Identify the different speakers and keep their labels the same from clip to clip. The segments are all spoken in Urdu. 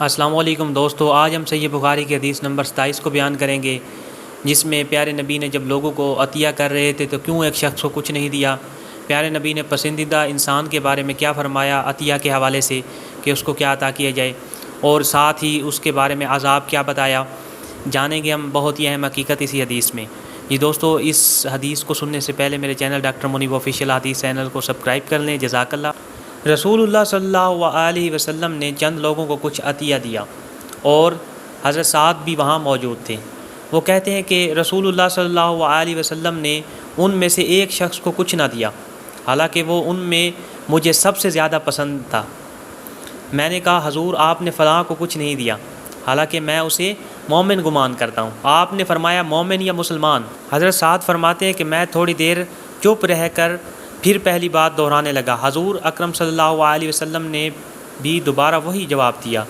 Speaker 1: السلام علیکم دوستو، آج ہم صحیح بخاری کی حدیث نمبر 27 کو بیان کریں گے، جس میں پیارے نبی نے جب لوگوں کو عطیہ کر رہے تھے تو کیوں ایک شخص کو کچھ نہیں دیا۔ پیارے نبی نے پسندیدہ انسان کے بارے میں کیا فرمایا عطیہ کے حوالے سے کہ اس کو کیا عطا کیا جائے، اور ساتھ ہی اس کے بارے میں عذاب کیا بتایا، جانیں گے ہم بہت ہی اہم حقیقت اسی حدیث میں۔ جی دوستو، اس حدیث کو سننے سے پہلے میرے چینل ڈاکٹر منیب آفیشیل حدیث چینل کو سبسکرائب کر لیں، جزاک اللہ۔ رسول اللہ صلی اللہ علیہ وسلم نے چند لوگوں کو کچھ عطیہ دیا، اور حضرت سعد بھی وہاں موجود تھے۔ وہ کہتے ہیں کہ رسول اللہ صلی اللہ علیہ وسلم نے ان میں سے ایک شخص کو کچھ نہ دیا، حالانکہ وہ ان میں مجھے سب سے زیادہ پسند تھا۔ میں نے کہا حضور، آپ نے فلاں کو کچھ نہیں دیا، حالانکہ میں اسے مومن گمان کرتا ہوں۔ آپ نے فرمایا مومن یا مسلمان؟ حضرت سعد فرماتے ہیں کہ میں تھوڑی دیر چپ رہ کر پھر پہلی بات دہرانے لگا۔ حضور اکرم صلی اللہ علیہ وسلم نے بھی دوبارہ وہی جواب دیا۔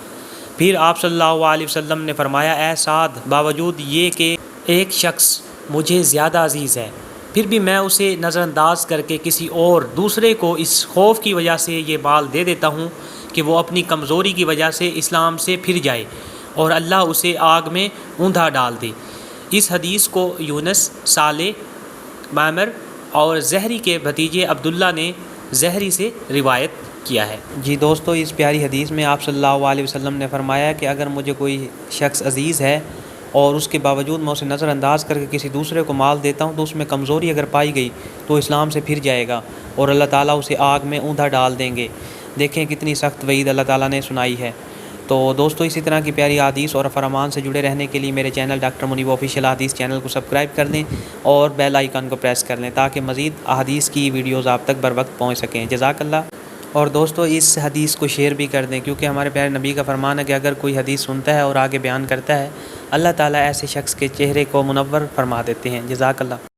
Speaker 1: پھر آپ صلی اللہ علیہ وسلم نے فرمایا، اے سعد، باوجود یہ کہ ایک شخص مجھے زیادہ عزیز ہے، پھر بھی میں اسے نظر انداز کر کے کسی اور دوسرے کو اس خوف کی وجہ سے یہ مال دے دیتا ہوں کہ وہ اپنی کمزوری کی وجہ سے اسلام سے پھر جائے اور اللہ اسے آگ میں اوندھا ڈال دے۔ اس حدیث کو یونس، صالح، معمر اور زہری کے بھتیجے عبداللہ نے زہری سے روایت کیا ہے۔ جی دوستو، اس پیاری حدیث میں آپ صلی اللہ علیہ وسلم نے فرمایا کہ اگر مجھے کوئی شخص عزیز ہے اور اس کے باوجود میں اسے نظر انداز کر کے کسی دوسرے کو مال دیتا ہوں تو اس میں کمزوری اگر پائی گئی تو اسلام سے پھر جائے گا اور اللہ تعالیٰ اسے آگ میں اوندھا ڈال دیں گے۔ دیکھیں کتنی سخت وعید اللہ تعالیٰ نے سنائی ہے۔ تو دوستو، اسی طرح کی پیاری حدیث اور فرمان سے جڑے رہنے کے لیے میرے چینل ڈاکٹر منیب آفیشیل حدیث چینل کو سبسکرائب کر لیں اور بیل آئیکن کو پریس کر لیں تاکہ مزید احادیث کی ویڈیوز آپ تک بر وقت پہنچ سکیں، جزاک اللہ۔ اور دوستو، اس حدیث کو شیئر بھی کر دیں، کیونکہ ہمارے پیارے نبی کا فرمان ہے کہ اگر کوئی حدیث سنتا ہے اور آگے بیان کرتا ہے، اللہ تعالیٰ ایسے شخص کے چہرے کو منور فرما دیتے ہیں، جزاک اللہ۔